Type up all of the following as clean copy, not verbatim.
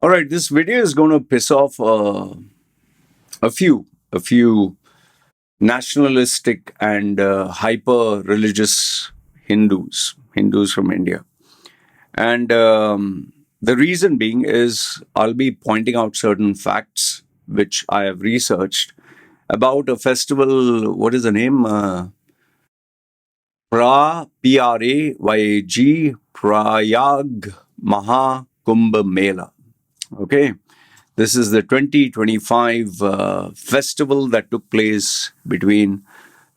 All right, this video is going to piss off a few nationalistic and hyper religious Hindus from India. And the reason being is I'll be pointing out certain facts which I have researched about a festival. What is the name? Prayag, Prayag Maha Kumbh Mela. Okay. This is the 2025 festival that took place between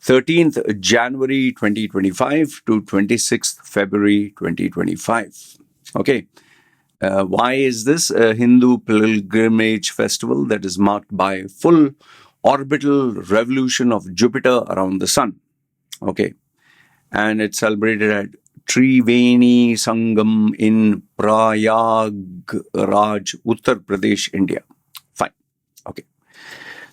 13th January 2025 to 26th February 2025. Okay. Why is this a Hindu pilgrimage festival that is marked by full orbital revolution of Jupiter around the sun? Okay. And it's celebrated at Triveni Sangam in Prayag Uttar Pradesh, India. Fine. Okay.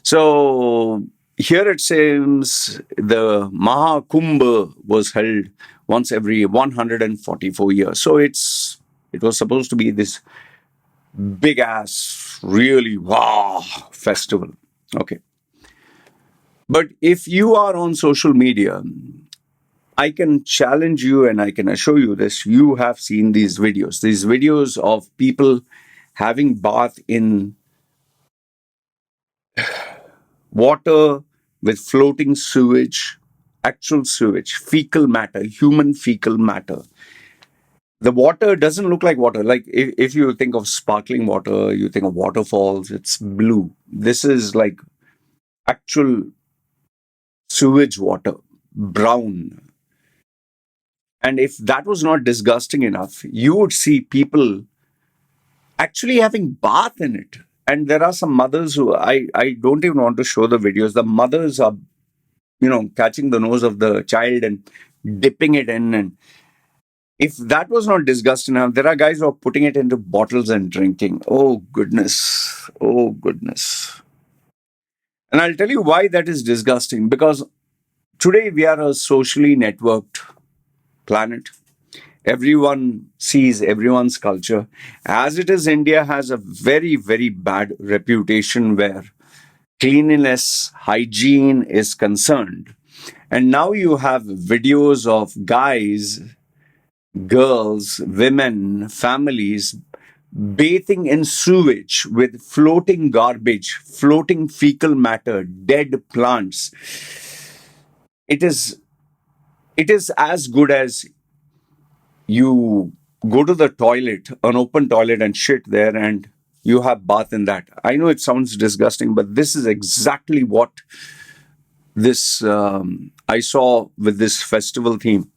So here it seems the Mahakumbh was held once every 144 years. So it was supposed to be this big ass, really wow festival. Okay. But if you are on social media, I can challenge you and I can assure you this. You have seen these videos of people having bath in water with floating sewage, actual sewage, fecal matter, human fecal matter. The water doesn't look like water. Like if you think of sparkling water, you think of waterfalls, it's blue. This is like actual sewage water, brown. And if that was not disgusting enough, you would see people actually having bath in it. And there are some mothers who I don't even want to show the videos. The mothers are, catching the nose of the child and dipping it in. And if that was not disgusting enough, there are guys who are putting it into bottles and drinking. Oh, goodness. Oh, goodness. And I'll tell you why that is disgusting. Because today we are a socially networked planet. Everyone sees everyone's culture. As it is, India has a very, very bad reputation where cleanliness, hygiene is concerned. And now you have videos of guys, girls, women, families bathing in sewage with floating garbage, floating fecal matter, dead plants. It is as good as you go to the toilet, an open toilet, and shit there, and you have bath in that. I know it sounds disgusting, but this is exactly what this I saw with this festival theme.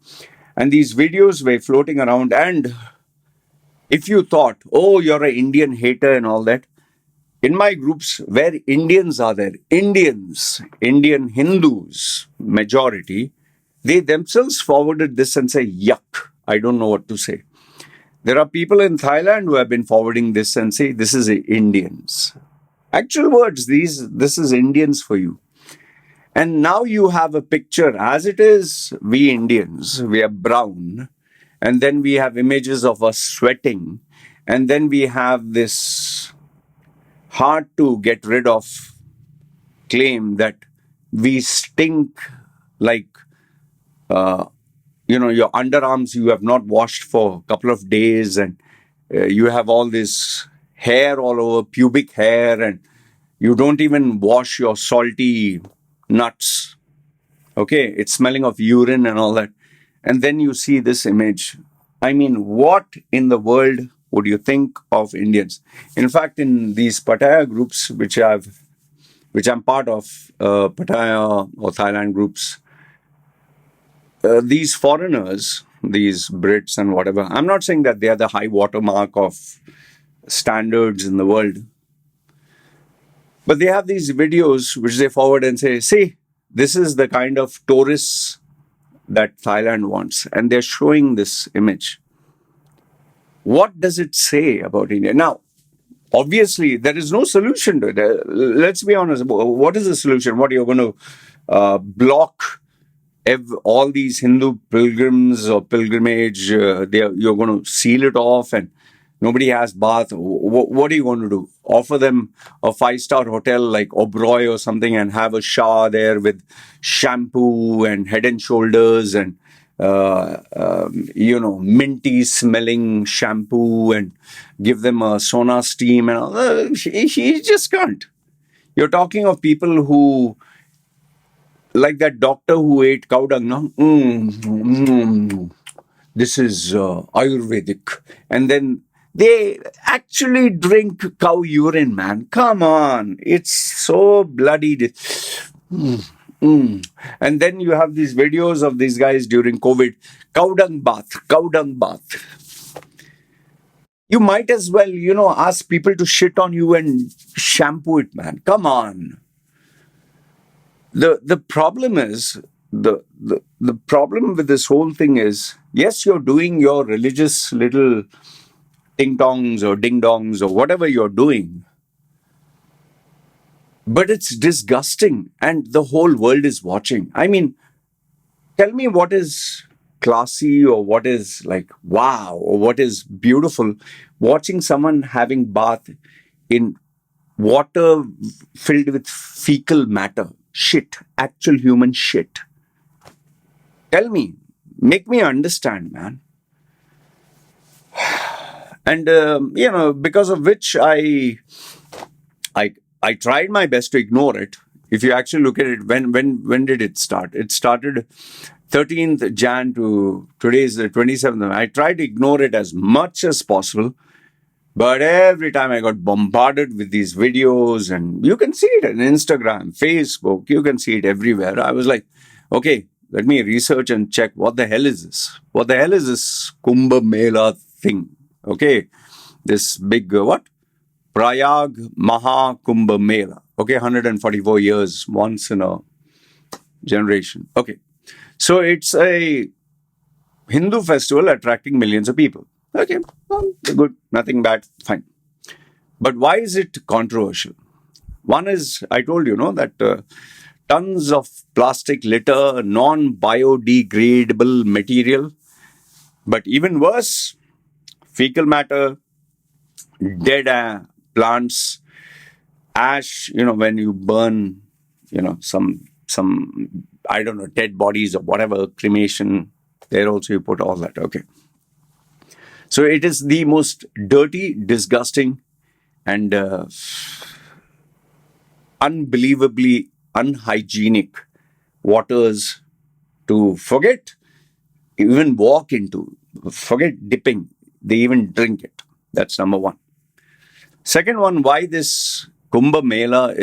And these videos were floating around. And if you thought, oh, you're an Indian hater and all that, in my groups where Indians are there, Indian Hindus, majority, they themselves forwarded this and say, yuck, I don't know what to say. There are people in Thailand who have been forwarding this and say, this is Indians. Actual words, this is Indians for you. And now you have a picture. As it is, we Indians, we are brown. And then we have images of us sweating. And then we have this hard to get rid of claim that we stink like, your underarms you have not washed for a couple of days, and you have all this hair all over, pubic hair, and you don't even wash your salty nuts. Okay, it's smelling of urine and all that. And then you see this image. I mean, what in the world would you think of Indians? In fact, in these Pattaya groups, which I'm part of, Pattaya or Thailand groups, these foreigners, these Brits and whatever, I'm not saying that they are the high watermark of standards in the world, but they have these videos which they forward and say, see, this is the kind of tourists that Thailand wants. And they're showing this image. What does it say about India? Now, obviously, there is no solution to it. Let's be honest. What is the solution? What, you're going to block all these Hindu pilgrims or pilgrimage? You're going to seal it off and Nobody has bath. What are you going to do? Offer them a five-star hotel like Oberoi or something and have a shower there with shampoo and Head and Shoulders and minty smelling shampoo and give them a sauna steam and all. She just can't. You're talking of people who, like that doctor who ate cow dung, no? This is Ayurvedic. And then they actually drink cow urine, man. Come on. It's so bloody. And then you have these videos of these guys during COVID. Cow dung bath, cow dung bath. You might as well, ask people to shit on you and shampoo it, man. Come on. The problem is, the problem with this whole thing is, yes, you're doing your religious little ting-tongs or ding-dongs or whatever you're doing, but it's disgusting and the whole world is watching. I mean, tell me what is classy or what is like wow or what is beautiful watching someone having bath in water filled with fecal matter, shit, actual human shit. Tell me, make me understand, man. And because of which I tried my best to ignore it. If you actually look at it, when did it start? It started 13th Jan to today is the 27th. I tried to ignore it as much as possible. But every time I got bombarded with these videos, and you can see it on Instagram, Facebook, you can see it everywhere. I was like, okay, let me research and check what the hell is this? What the hell is this Kumbh Mela thing? Okay, this big, Prayag Maha Kumbh Mela. Okay, 144 years, once in a generation. Okay, so it's a Hindu festival attracting millions of people. Okay, well, good, nothing bad, fine. But why is it controversial? One is, I told you, that tons of plastic litter, non-biodegradable material, but even worse, fecal matter, dead plants, ash, when you burn, some, I don't know, dead bodies or whatever, cremation, there also you put all that, okay. So it is the most dirty, disgusting, and unbelievably unhygienic waters to forget, even walk into, forget dipping, they even drink it. That's number one. Second one, why this Kumbh Mela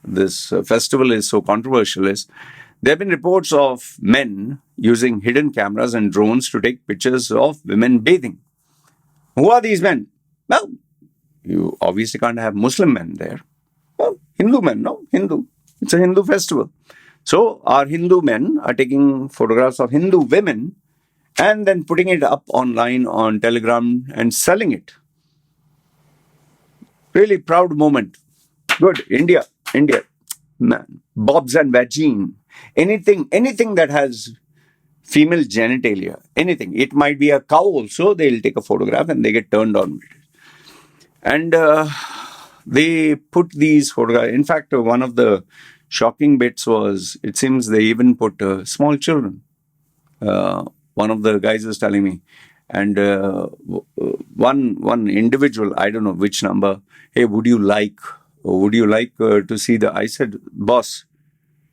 this festival is so controversial is, there have been reports of men using hidden cameras and drones to take pictures of women bathing. Who are these men? Well, you obviously can't have Muslim men there. Well, Hindu men, no? Hindu. It's a Hindu festival. So our Hindu men are taking photographs of Hindu women and then putting it up online on Telegram and selling it. Really proud moment. Good. India. Man. Bobs and vagine. Anything that has female genitalia, anything. It might be a cow also. They'll take a photograph and they get turned on with it. And they put these photographs. In fact, one of the shocking bits was, it seems they even put small children. One of the guys was telling me. And one individual, I don't know which number, hey, would you like to see I said, boss,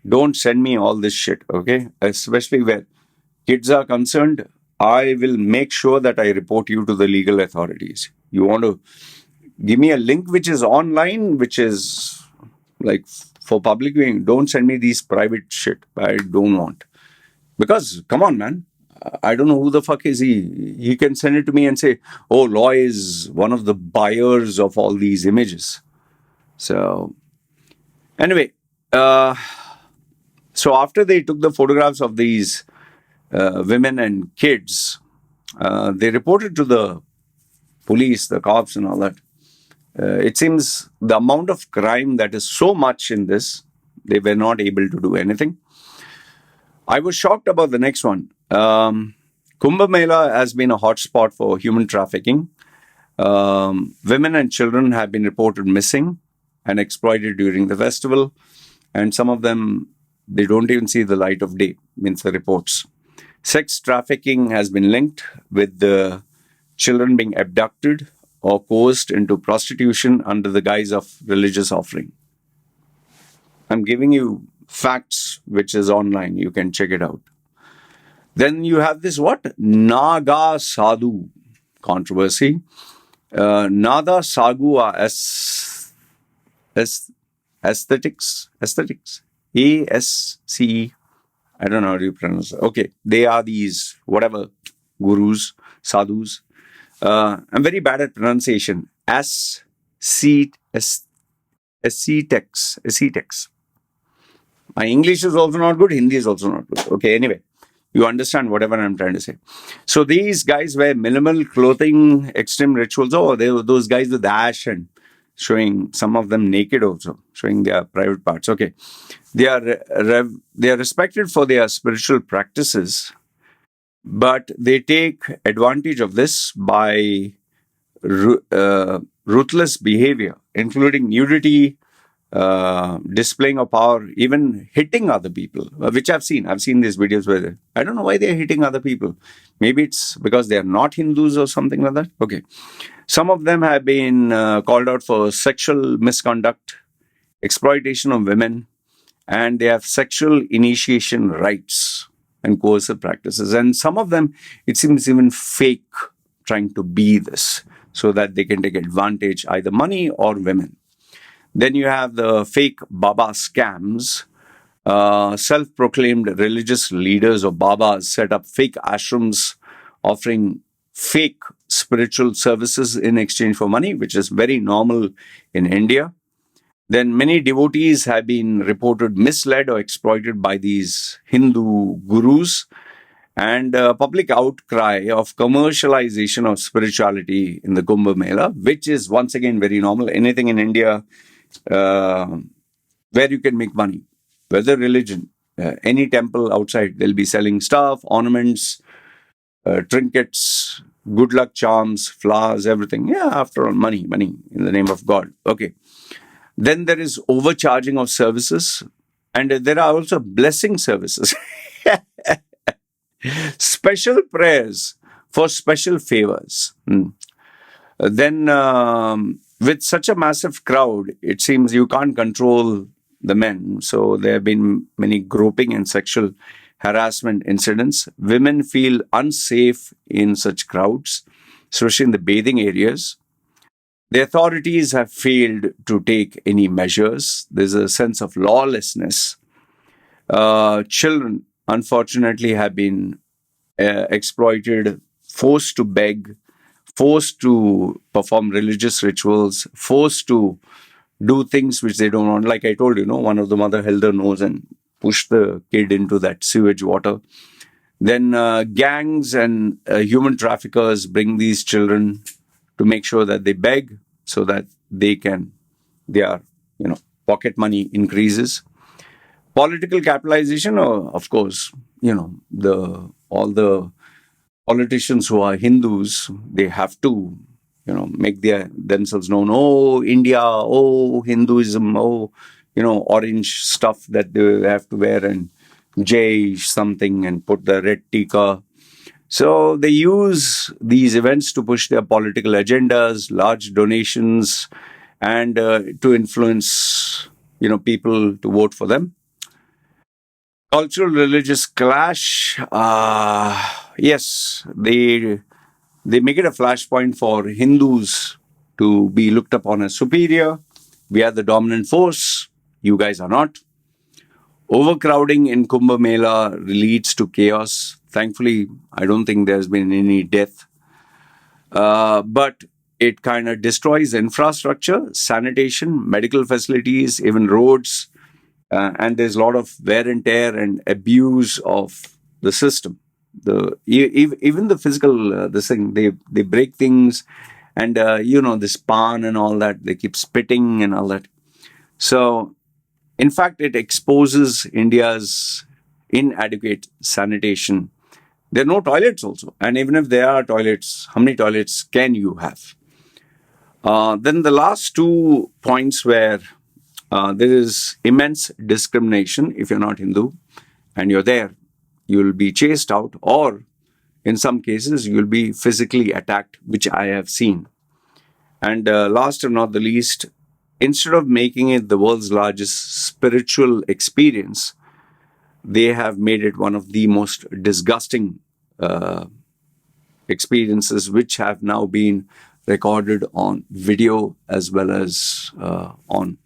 don't send me all this shit, okay? Especially where kids are concerned, I will make sure that I report you to the legal authorities. You want to give me a link which is online, which is like for public viewing. Don't send me these private shit. I don't want. Because, come on, man. I don't know who the fuck is he. He can send it to me and say, oh, Loy is one of the buyers of all these images. So, anyway, so after they took the photographs of these women and kids, they reported to the police, the cops and all that. It seems the amount of crime that is so much in this, they were not able to do anything. I was shocked about the next one. Kumbh Mela has been a hotspot for human trafficking. Women and children have been reported missing and exploited during the festival, and some of them, they don't even see the light of day, means the reports. Sex trafficking has been linked with the children being abducted or coerced into prostitution under the guise of religious offering. I'm giving you facts which is online. You can check it out. Then you have this what? Naga Sadhu controversy. Nada Sagu are aesthetics. ASCE. I don't know how you pronounce it. Okay, they are these whatever gurus, sadhus. I'm very bad at pronunciation. Ascetics. My English is also not good. Hindi is also not good. Okay, anyway, you understand whatever I'm trying to say. So these guys wear minimal clothing, extreme rituals. Oh, they were those guys with ash and showing some of them naked also, showing their private parts. Okay, they are respected for their spiritual practices, but they take advantage of this by ruthless behavior, including nudity, displaying of power, even hitting other people, which I've seen. I've seen these videos where I don't know why they're hitting other people. Maybe it's because they're not Hindus or something like that. Okay. Some of them have been called out for sexual misconduct, exploitation of women, and they have sexual initiation rites and coercive practices. And some of them, it seems even fake, trying to be this so that they can take advantage, either money or women. Then you have the fake Baba scams. Self-proclaimed religious leaders or Babas set up fake ashrams offering fake spiritual services in exchange for money, which is very normal in India. Then many devotees have been reported misled or exploited by these Hindu gurus, and public outcry of commercialization of spirituality in the Kumbh Mela, which is once again very normal. Anything in India where you can make money, whether religion, any temple outside, they'll be selling stuff, ornaments, trinkets, good luck charms, flowers, everything. Yeah, after all, money in the name of God. Okay. Then there is overcharging of services, and there are also blessing services. Special prayers for special favors. Then, with such a massive crowd, it seems you can't control the men. So there have been many groping and sexual harassment incidents. Women feel unsafe in such crowds, especially in the bathing areas. The authorities have failed to take any measures. There's a sense of lawlessness. Children, unfortunately, have been exploited, forced to beg, forced to perform religious rituals, forced to do things which they don't want. Like I told you, one of the mother held her nose and pushed the kid into that sewage water. Then gangs and human traffickers bring these children to make sure that they beg so that their pocket money increases. Political capitalization, of course, all the politicians who are Hindus, they have to, make themselves known. Oh, India, oh, Hinduism, oh, orange stuff that they have to wear and Jai something and put the red tikka. So they use these events to push their political agendas, large donations, and to influence, people to vote for them. Cultural religious clash. Yes, they make it a flashpoint for Hindus to be looked upon as superior. We are the dominant force. You guys are not. Overcrowding in Kumbh Mela leads to chaos. Thankfully, I don't think there's been any death. But it kind of destroys infrastructure, sanitation, medical facilities, even roads. And there's a lot of wear and tear and abuse of the system. Even the physical, this thing, they break things, and this pan and all that, they keep spitting and all that. So, in fact, it exposes India's inadequate sanitation. There are no toilets also, and even if there are toilets, how many toilets can you have? Then the last 2 points where there is immense discrimination. If you're not Hindu and you're there, you'll be chased out, or in some cases, you'll be physically attacked, which I have seen. And last and not the least, instead of making it the world's largest spiritual experience, they have made it one of the most disgusting experiences, which have now been recorded on video as well as on,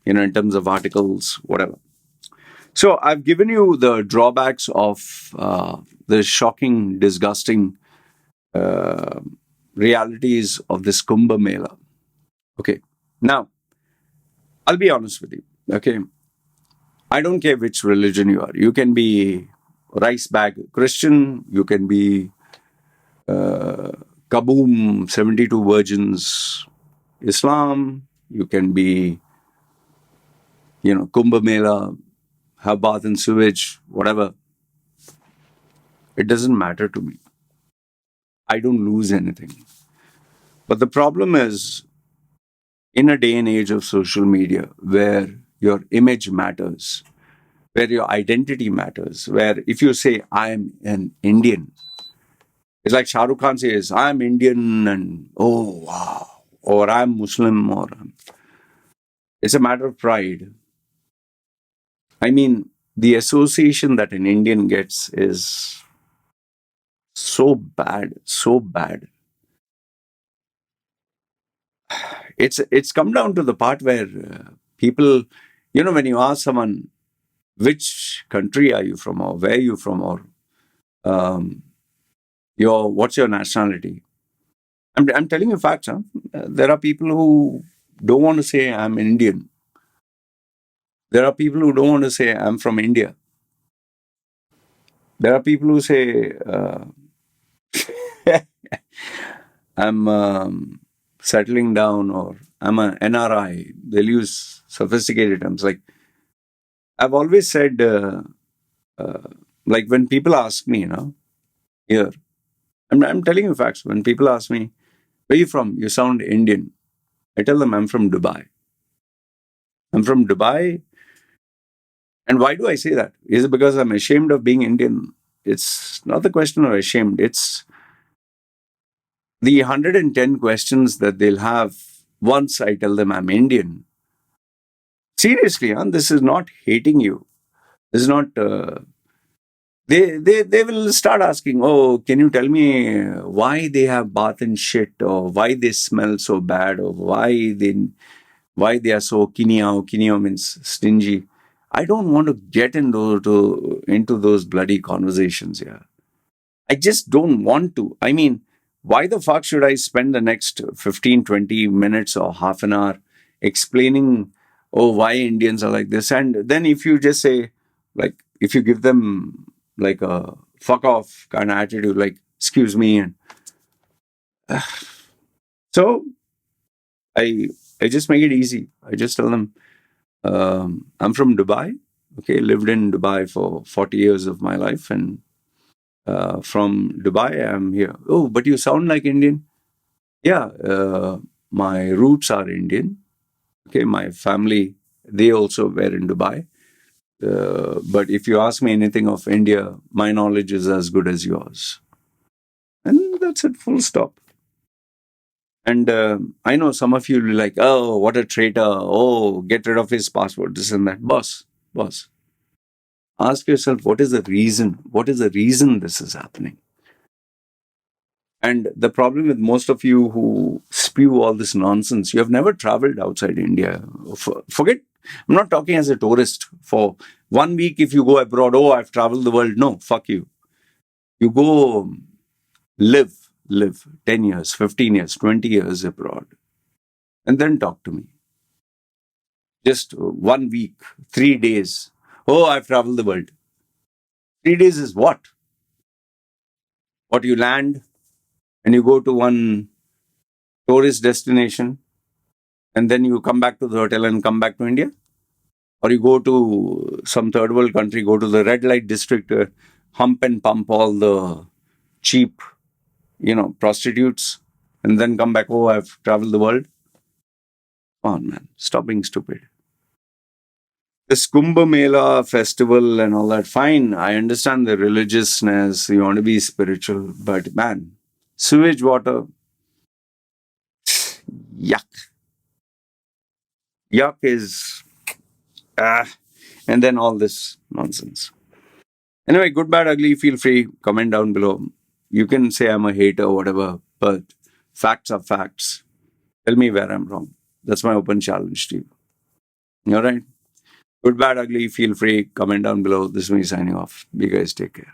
in terms of articles, whatever. So I've given you the drawbacks of the shocking, disgusting realities of this Kumbh Mela. Okay. Now, I'll be honest with you. Okay. I don't care which religion you are. You can be rice bag Christian. You can be Kaboom 72 Virgins Islam. You can be, Kumbh Mela, have bath and sewage, whatever. It doesn't matter to me. I don't lose anything. But the problem is, in a day and age of social media where your image matters, where your identity matters, where if you say, I'm an Indian, it's like Shah Rukh Khan says, I'm Indian and oh, wow, or I'm Muslim, or it's a matter of pride. I mean, the association that an Indian gets is so bad, so bad. It's come down to the part where people, when you ask someone, which country are you from, or where are you from, or what's your nationality? I'm telling you facts. Huh? There are people who don't want to say I'm Indian. There are people who don't want to say I'm from India. There are people who say I'm settling down, or I'm an NRI. They'll use sophisticated terms. Like I've always said, like when people ask me, here, I'm telling you facts. When people ask me, where are you from? You sound Indian. I tell them I'm from Dubai. I'm from Dubai. And why do I say that? Is it because I'm ashamed of being Indian? It's not the question of ashamed. It's the 110 questions that they'll have once I tell them I'm Indian. Seriously, this is not hating you. This is not. They will start asking, oh, can you tell me why they have bath and shit, or why they smell so bad, or why they are so kinio. Kinio means stingy. I don't want to get into those bloody conversations here. I just don't want to. I mean, why the fuck should I spend the next 15, 20 minutes or half an hour explaining, oh, why Indians are like this? And then if you just say, like, if you give them like a fuck off kind of attitude, like, excuse me. And so I just make it easy. I just tell them, I'm from Dubai. Okay, lived in Dubai for 40 years of my life, and from Dubai, I'm here. Oh, but you sound like Indian. Yeah, my roots are Indian. Okay, my family, they also were in Dubai. But if you ask me anything of India, my knowledge is as good as yours. And that's it, full stop. And I know some of you will be like, oh, what a traitor. Oh, get rid of his passport, this and that. Boss, ask yourself, what is the reason? What is the reason this is happening? And the problem with most of you who spew all this nonsense, you have never traveled outside India. Forget, I'm not talking as a tourist. For 1 week, if you go abroad, oh, I've traveled the world. No, fuck you. You go live 10 years, 15 years, 20 years abroad, and then talk to me. Just 1 week, 3 days. Oh, I've traveled the world. 3 days is what? What, you land and you go to one tourist destination, and then you come back to the hotel and come back to India? Or you go to some third world country, go to the red light district, hump and pump all the cheap, prostitutes, and then come back, oh, I've traveled the world. Come on, man. Stop being stupid. This Kumbh Mela festival and all that, fine. I understand the religiousness. You want to be spiritual. But man, sewage water, yuck. Yuck is, ah. And then all this nonsense. Anyway, good, bad, ugly, feel free. Comment down below. You can say I'm a hater, whatever. But facts are facts. Tell me where I'm wrong. That's my open challenge to you. All right. Good, bad, ugly, feel free. Comment down below. This is me signing off. You guys take care.